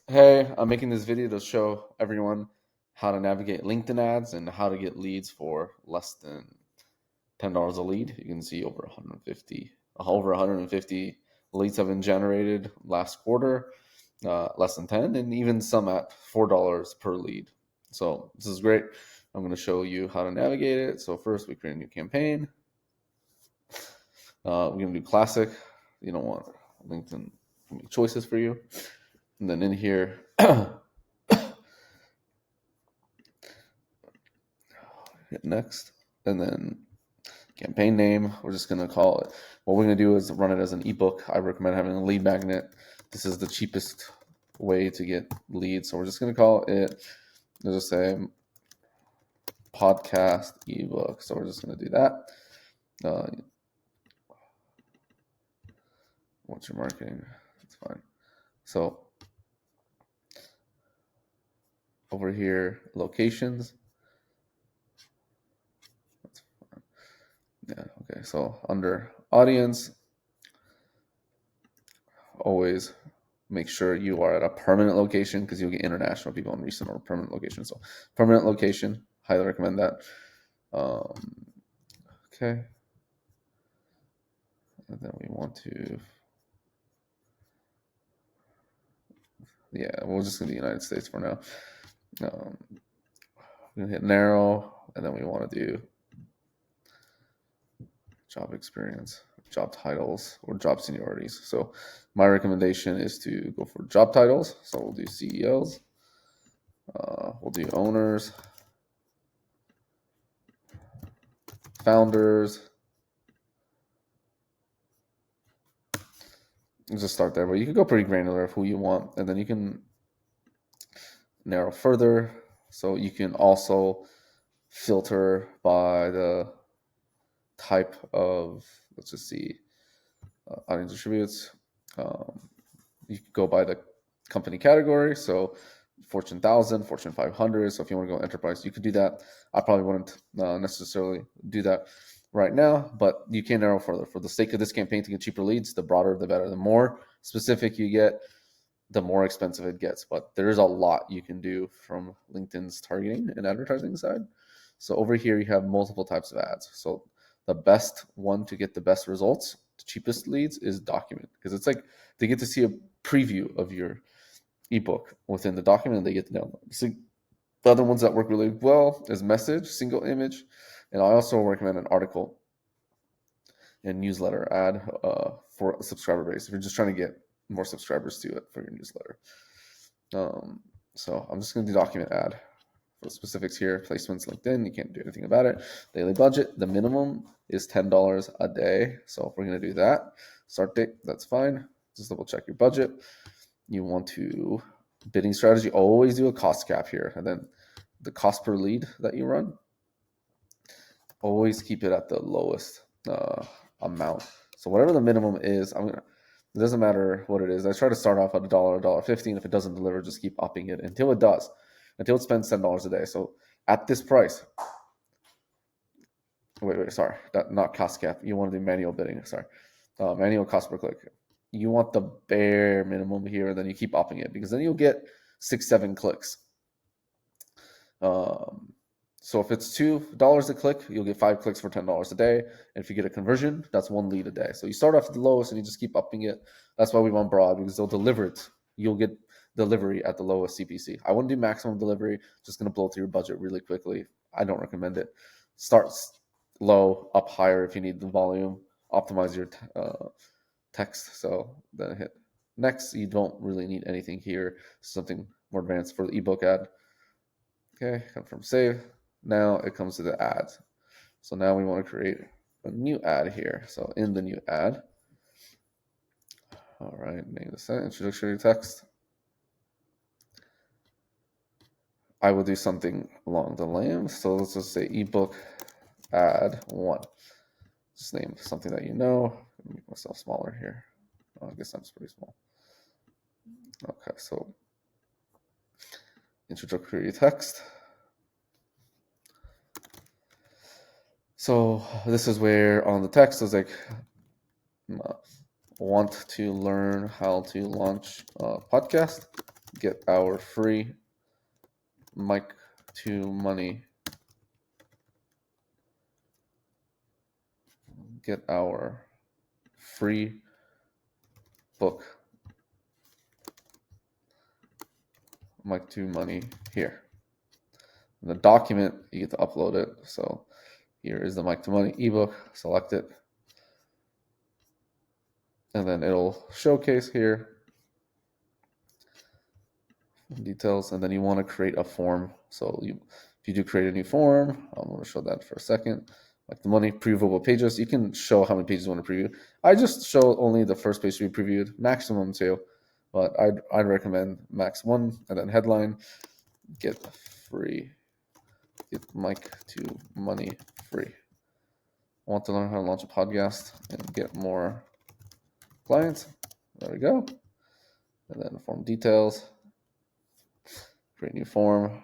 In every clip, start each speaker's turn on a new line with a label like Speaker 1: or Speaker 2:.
Speaker 1: Hey, I'm making this video to show everyone how to navigate LinkedIn ads and how to get leads for less than $10 a lead. You can see over 150 leads have been generated last quarter, less than 10, and even some at $4 per lead. So this is great. I'm going to show you how to navigate it. So first, we create a new campaign. We're going to do classic. You don't want LinkedIn to make choices for you. And then in here, hit next, and then campaign name. We're just going to call it. What we're going to do is run it as an ebook. I recommend having a lead magnet. This is the cheapest way to get leads. So we're just going to call it, let's just say, podcast ebook. So we're just going to do that. What's your marketing? That's fine. So over here, locations. That's fine. Yeah, okay. So under audience, always make sure you are at a permanent location because you'll get international people on recent or permanent location. So permanent location, highly recommend that. Okay. And then we want to, yeah, we're just going to the United States for now. We're going to hit narrow, and then we want to do job experience, job titles, or job seniorities. So my recommendation is to go for job titles. So we'll do CEOs. We'll do owners, founders. Just start there, but you can go pretty granular of who you want, and then you can narrow further. So you can also filter by the type of, let's just see, audience attributes. You can go by the company category. So Fortune 1000, Fortune 500. So if you want to go enterprise, you could do that. I probably wouldn't necessarily do that right now, but you can narrow further. For the sake of this campaign to get cheaper leads, the broader, the better. The more specific you get, the more expensive it gets. But there is a lot you can do from LinkedIn's targeting and advertising side. So over here, you have multiple types of ads. So the best one to get the best results, the cheapest leads, is document, because it's like they get to see a preview of your ebook within the document and they get to download. So the other ones that work really well is message, single image, and I also recommend an article and newsletter ad for a subscriber base if you're just trying to get more subscribers to it for your newsletter. So I'm just going to do document ad. For specifics here, placements, LinkedIn, you can't do anything about it. Daily budget, the minimum is $10 a day. So if we're going to do that, start date, that's fine. Just double check your budget. You want to, bidding strategy, always do a cost cap here. And then the cost per lead that you run, always keep it at the lowest amount. So whatever the minimum is, it doesn't matter what it is. I try to start off at $1, $1.50, and if it doesn't deliver, just keep upping it until it does, until it spends $10 a day. So at this price, sorry, not cost cap. You want to do manual bidding. Sorry, manual cost per click. You want the bare minimum here, and then you keep upping it because then you'll get 6-7 clicks. So if it's $2 a click, you'll get 5 clicks for $10 a day. And if you get a conversion, that's 1 lead a day. So you start off at the lowest and you just keep upping it. That's why we want broad, because they'll deliver it. You'll get delivery at the lowest CPC. I wouldn't do maximum delivery. Just going to blow through your budget really quickly. I don't recommend it. Start low, up higher if you need the volume. Optimize your text. So then hit next. You don't really need anything here. Something more advanced for the ebook ad. Okay, confirm save. Now it comes to the ads. So now we want to create a new ad here. So in the new ad, all right, name this introductory text. I will do something along the lines. So let's just say ebook ad 1. Just name something that you know. Make myself smaller here. Oh, I guess that's pretty small. Okay, so introductory text. So this is where on the text is like, want to learn how to launch a podcast. get our free mic to money. Get our free book, mic to money here. In the document, you get to upload it. So here is the mic to money ebook. Select it. And then it'll showcase here details, and then you want to create a form. So if you do create a new form, I'm going to show that for a second. Like the money previewable pages, you can show how many pages you want to preview. I just show only the first page to be previewed, maximum 2, but I'd recommend max 1, and then headline, get mic to money free. I want to learn how to launch a podcast and get more clients. There we go. And then form details, create new form.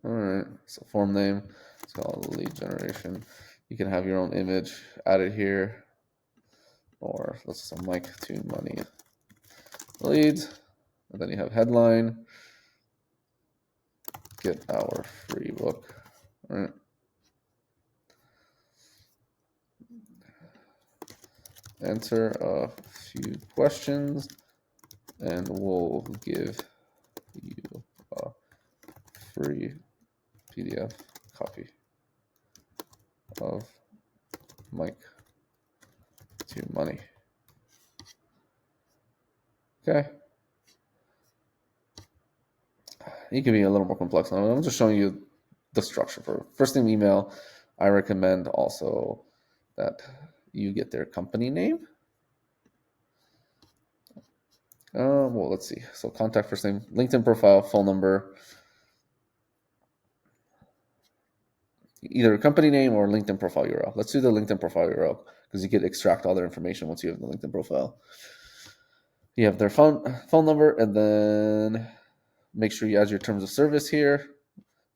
Speaker 1: All right, so form name, it's called lead generation. You can have your own image added here, or let's say mic to money leads. And then you have headline, get our free book. All right. Answer a few questions, and we'll give you a free PDF copy of mic to money. Okay. You can be a little more complex on it. I'm just showing you the structure. For first name email, I recommend also that you get their company name. Well, let's see. So contact, first name, LinkedIn profile, phone number, either a company name or LinkedIn profile URL. Let's do the LinkedIn profile URL because you can extract all their information once you have the LinkedIn profile. You have their phone number, and then make sure you add your terms of service here.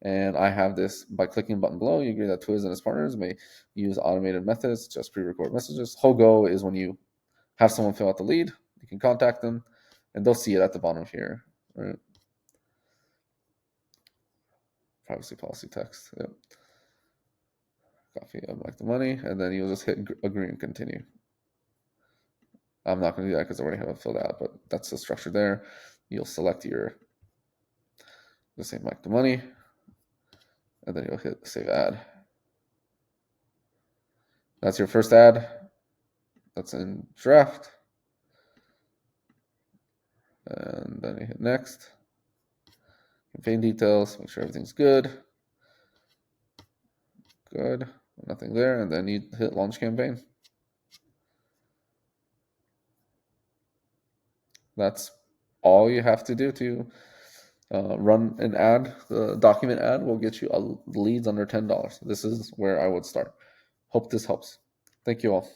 Speaker 1: And I have this by clicking button below. You agree that Twiz and its partners may use automated methods, just pre-record messages. Whole go is when you have someone fill out the lead, you can contact them, and they'll see it at the bottom here. Right? Privacy policy text. Yep. Copy of like the money, and then you'll just hit agree and continue. I'm not going to do that because I already have it filled out, but that's the structure there. You'll select your, the same like the money, and then you'll hit save ad. That's your first ad. That's in draft. And then you hit next. Campaign details, make sure everything's good. Good, nothing there. And then you hit launch campaign. That's all you have to do to run an ad. The document ad will get you leads under $10. This is where I would start. Hope this helps. Thank you all.